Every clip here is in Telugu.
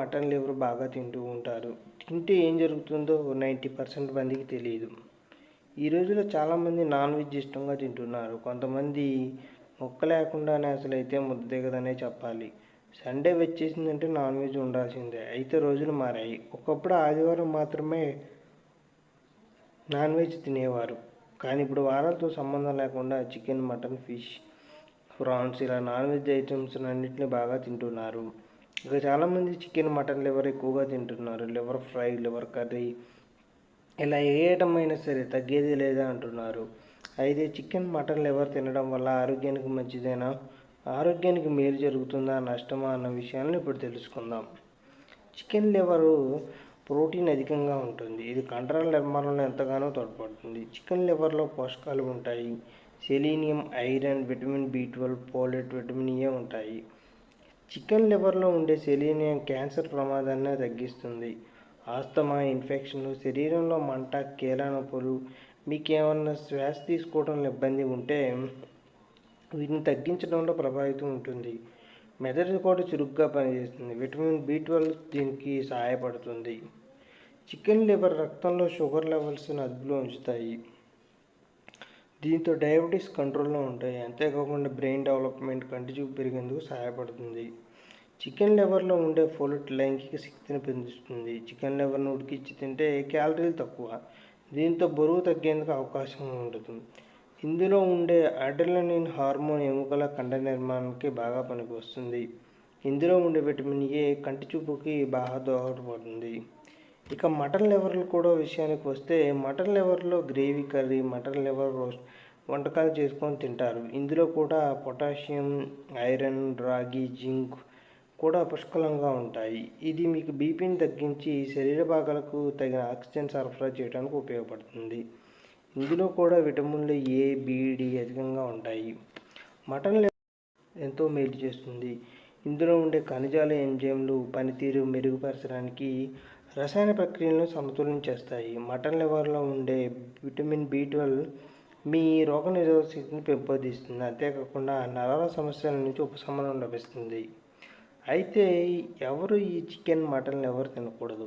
మటన్ లివర్ బాగా తింటూ ఉంటారు. తింటే ఏం జరుగుతుందో 90% మందికి తెలియదు. ఈ రోజుల్లో చాలామంది నాన్ వెజ్ ఇష్టంగా తింటున్నారు. కొంతమంది ముక్క లేకుండానే అసలైతే ముద్ద దిగదనే చెప్పాలి. సండే వచ్చేసిందంటే నాన్ వెజ్ ఉండాల్సిందే. అయితే రోజులు మారాయి. ఒకప్పుడు ఆదివారం మాత్రమే నాన్ వెజ్ తినేవారు. కానీ ఇప్పుడు వారాలతో సంబంధం లేకుండా చికెన్, మటన్, ఫిష్, ప్రాన్స్ ఇలా నాన్ వెజ్ ఐటమ్స్ అన్నింటినీ బాగా తింటున్నారు. ఇక చాలామంది చికెన్, మటన్ లివర్ ఎక్కువగా తింటున్నారు. లివర్ ఫ్రై, లివర్ కర్రీ ఇలా ఏ ఐటమ్ అయినా సరే తగ్గేది లేదా అంటున్నారు. అయితే చికెన్, మటన్ లివర్ తినడం వల్ల ఆరోగ్యానికి మంచిదేనా, ఆరోగ్యానికి మేలు జరుగుతుందా, నష్టమా అన్న విషయాలను ఇప్పుడు తెలుసుకుందాం. చికెన్ లివరు ప్రోటీన్ అధికంగా ఉంటుంది. ఇది కండరాల నిర్మాణంలో ఎంతగానో తోడ్పడుతుంది. చికెన్ లివర్లో పోషకాలు ఉంటాయి. Selenium, iron, vitamin B12, folate, vitamin A ఉంటాయి. చికెన్ లివర్లో ఉండే సెలీనియం క్యాన్సర్ ప్రమాదాన్ని తగ్గిస్తుంది. ఆస్తమా, ఇన్ఫెక్షన్లు, శరీరంలో మంట, కీళ్ళ నొప్పులు, మీకేమన్నా శ్వాస తీసుకోవడంలో ఇబ్బంది ఉంటే వీటిని తగ్గించడంలో ప్రభావితం ఉంటుంది. మెదడు కూడా చురుగ్గా పనిచేస్తుంది. విటమిన్ B12 దీనికి సహాయపడుతుంది. చికెన్ లివర్ రక్తంలో షుగర్ లెవెల్స్ని అదుపులో ఉంచుతాయి. దీంతో డయాబెటీస్ కంట్రోల్లో ఉంటాయి. అంతేకాకుండా బ్రెయిన్ డెవలప్మెంట్, కంటి చూపు పెరిగేందుకు సహాయపడుతుంది. చికెన్ లివర్లో ఉండే ఫోలేట్ లైంగిక శక్తిని పెంచుతుంది. చికెన్ లివర్ను ఉడికించి తింటే క్యాలరీలు తక్కువ. దీంతో బరువు తగ్గేందుకు అవకాశం ఉండదు. ఇందులో ఉండే అడ్రినలిన్ హార్మోన్ ఎముకల కండ నిర్మాణానికి బాగా పనికొస్తుంది. ఇందులో ఉండే విటమిన్ ఏ కంటి చూపుకి బాగా దోహదపడుతుంది. ఇక మటన్ లివర్లు కూడా విషయానికి వస్తే మటన్ లివర్లో gravy curry, mutton liver roast వంటకాలు చేసుకొని తింటారు. ఇందులో కూడా పొటాషియం, ఐరన్, రాగి, జింక్ కూడా పుష్కలంగా ఉంటాయి. ఇది మీకు బీపీని తగ్గించి శరీర భాగాలకు తగిన ఆక్సిజన్ సరఫరా చేయడానికి ఉపయోగపడుతుంది. ఇందులో కూడా విటమిన్లు ఏ, బి, డి అధికంగా ఉంటాయి. మటన్ ఎంతో మేలు చేస్తుంది. ఇందులో ఉండే ఖనిజాలు, ఎంజైమ్లు పనితీరు మెరుగుపరచడానికి రసాయన ప్రక్రియలను సమతుల్యం చేస్తాయి. మటన్ లివర్లో ఉండే విటమిన్ B12 మీ రోగనిరోధక శక్తిని పెంపొందిస్తుంది. అంతేకాకుండా నరాల సమస్యల నుంచి ఉపశమనం లభిస్తుంది. అయితే ఎవరు ఈ చికెన్, మటన్ లివర్ తినకూడదు?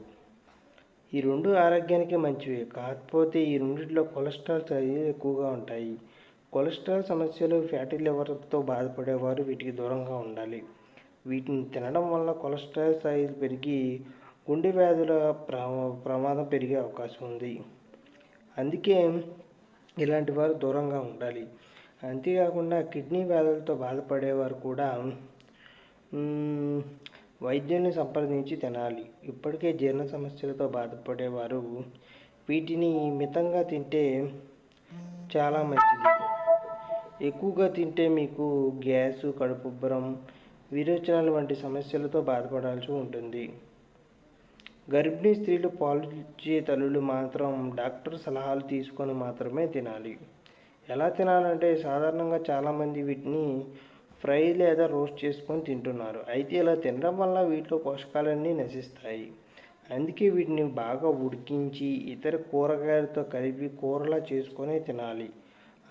ఈ రెండు ఆరోగ్యానికి మంచివే. కాకపోతే ఈ రెండిట్లో కొలెస్ట్రాల్ స్థాయిలు ఎక్కువగా ఉంటాయి. కొలెస్ట్రాల్ సమస్యలు, ఫ్యాటీ లివర్తో బాధపడేవారు వీటికి దూరంగా ఉండాలి. వీటిని తినడం వల్ల కొలెస్ట్రాల్ స్థాయిలు పెరిగి గుండె వ్యాధుల ప్రమాదం పెరిగే అవకాశం ఉంది. అందుకే ఇలాంటి వారు దూరంగా ఉండాలి. అంతేకాకుండా కిడ్నీ వ్యాధులతో బాధపడేవారు కూడా వైద్యుల్ని సంప్రదించి తినాలి. ఇప్పటికే జీర్ణ సమస్యలతో బాధపడేవారు వీటిని మితంగా తింటే చాలా మంచిది. ఎక్కువగా తింటే మీకు గ్యాసు, కడుపుబ్బరం, విరోచనాలు వంటి సమస్యలతో బాధపడాల్సి ఉంటుంది. గర్భిణీ స్త్రీలు, పాలిచ్చే తల్లులు మాత్రం డాక్టర్ సలహాలు తీసుకొని మాత్రమే తినాలి. ఎలా తినాలంటే సాధారణంగా చాలామంది వీటిని ఫ్రై లేదా రోస్ట్ చేసుకొని తింటున్నారు. అయితే ఇలా తినడం వల్ల వీటిలో పోషకాలన్నీ నశిస్తాయి. అందుకే వీటిని బాగా ఉడికించి ఇతర కూరగాయలతో కలిపి కూరలా చేసుకొని తినాలి.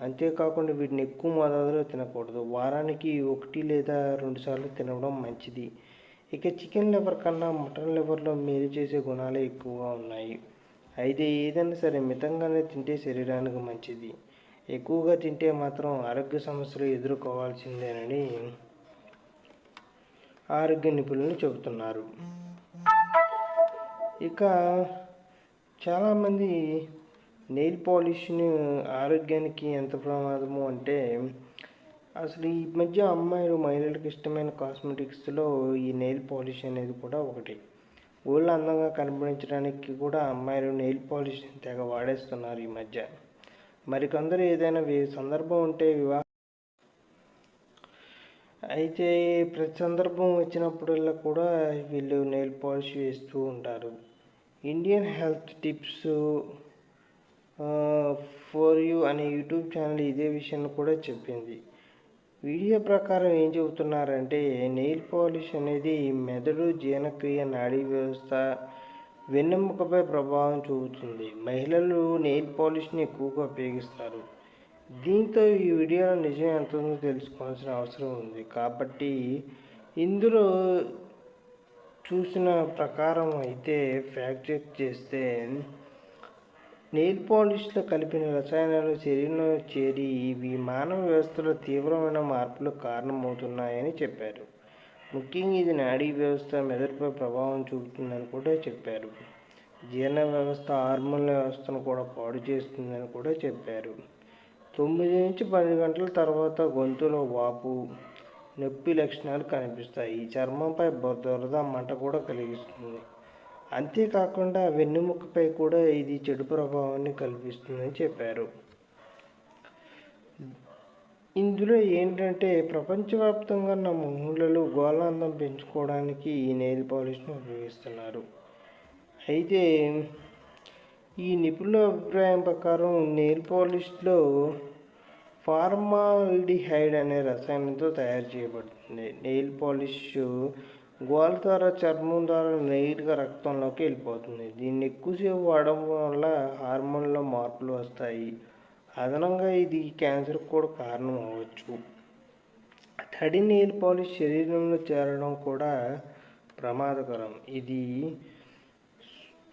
అంతేకాకుండా వీటిని ఎక్కువ మోతాదులో తినకూడదు. వారానికి 1 లేదా 2 సార్లు తినడం మంచిది. ఇక చికెన్ లివర్ కన్నా మటన్ లివర్లో మేలు చేసే గుణాలే ఎక్కువగా ఉన్నాయి. అయితే ఏదైనా సరే మితంగానే తింటే శరీరానికి మంచిది. ఎక్కువగా తింటే మాత్రం ఆరోగ్య సమస్యలు ఎదుర్కోవాల్సిందేనని ఆరోగ్య నిపుణులు చెబుతున్నారు. ఇక చాలామంది నెయిల్ పాలిష్ని ఆరోగ్యానికి ఎంత ప్రమాదము అంటే అసలు ఈ మధ్య మహిళలకు ఇష్టమైన కాస్మెటిక్స్లో ఈ నెయిల్ పాలిష్ అనేది కూడా ఒకటి. ఊళ్ళో అందంగా కనిపించడానికి కూడా అమ్మాయిలు నెయిల్ పాలిష్ని తెగ వాడేస్తున్నారు ఈ మధ్య. మరికొందరు ఏదైనా సందర్భం ఉంటే అయితే ప్రతి సందర్భం వచ్చినప్పుడల్లా కూడా వీళ్ళు నెయిల్ పాలిష్ వేస్తూ ఉంటారు. Indian health tips for you అనే యూట్యూబ్ ఛానల్ ఇదే విషయాన్ని కూడా చెప్పింది. వీడియో ప్రకారం ఏం చెబుతున్నారంటే నెయిల్ పాలిష్ అనేది మెదడు, జీర్ణక్రియ, నాడీ వ్యవస్థ, వెన్నెముకపై ప్రభావం చూపుతుంది. మహిళలు నెయిల్ పాలిష్ని ఎక్కువగా ఉపయోగిస్తారు. దీంతో ఈ వీడియోలో నిజం ఎంత ఉందో తెలుసుకోవాల్సిన అవసరం ఉంది. కాబట్టి ఇందులో చూసిన ప్రకారం అయితే ఫ్యాక్ట్ చెక్ చేస్తే నెయిల్ పాలిష్లో కలిపిన రసాయనాలు శరీరంలో చేరి ఇవి మానవ వ్యవస్థలో తీవ్రమైన మార్పులకు కారణమవుతున్నాయని చెప్పారు. ముఖ్యంగా ఇది నాడీ వ్యవస్థ, మెదడుపై ప్రభావం చూపుతుందని కూడా చెప్పారు. జీర్ణ వ్యవస్థ, హార్మోన్ల వ్యవస్థను కూడా పాడు చేస్తుందని కూడా చెప్పారు. 9 నుంచి 10 గంటల తర్వాత గొంతులో వాపు, నొప్పి లక్షణాలు కనిపిస్తాయి. చర్మంపై దురద, మంట కూడా కలిగిస్తుంది. అంతేకాకుండా వెన్నెముకపై కూడా ఇది చెడు ప్రభావాన్ని కల్పిస్తుందని చెప్పారు. ఇందులో ఏంటంటే ప్రపంచవ్యాప్తంగా ఉన్న మహిళలు గోళాంతం పెంచుకోవడానికి ఈ నెయిల్ పాలిష్ను ఉపయోగిస్తున్నారు. అయితే ఈ నిపుణుల అభిప్రాయం ప్రకారం నెయిల్ పాలిష్లో ఫార్మాల్డిహైడ్ అనే రసాయనంతో తయారు చేయబడుతుంది. నెయిల్ పాలిష్ గోళ్ళ ద్వారా చర్మం ద్వారా నేరుగా రక్తంలోకి వెళ్ళిపోతుంది. దీన్ని ఎక్కువసేపు వాడడం వల్ల హార్మోన్లో మార్పులు వస్తాయి. అదనంగా ఇది క్యాన్సర్కి కూడా కారణం అవ్వచ్చు. తడి నెయిల్ పాలిష్ శరీరంలో చేరడం కూడా ప్రమాదకరం. ఇది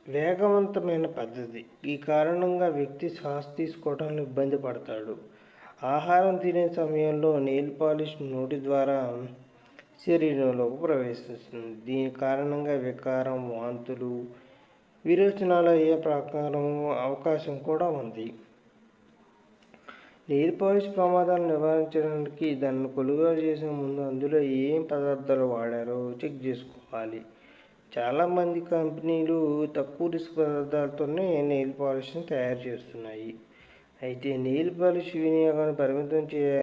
వేగవంతమైన పద్ధతి. ఈ కారణంగా వ్యక్తి శ్వాస తీసుకోవడంలో ఇబ్బంది పడతాడు. ఆహారం తినే సమయంలో నెయిల్ పాలిష్ నోటి ద్వారా శరీరంలోకి ప్రవేశిస్తుంది. దీని కారణంగా వికారం, వాంతులు, విరోచనాలు అయ్యే అవకాశం కూడా ఉంది. నెయిల్ పాలిష్ ప్రమాదాలను నివారించడానికి దాన్ని కొనుగోలు చేసే ముందు అందులో ఏం పదార్థాలు వాడారో చెక్ చేసుకోవాలి. చాలామంది కంపెనీలు తక్కువ రిస్క్ పదార్థాలతోనే నెయిల్ పాలిష్ని తయారు చేస్తున్నాయి. అయితే నెయిల్ పాలిష్ వినియోగాన్ని పరిమితం చేయాలి.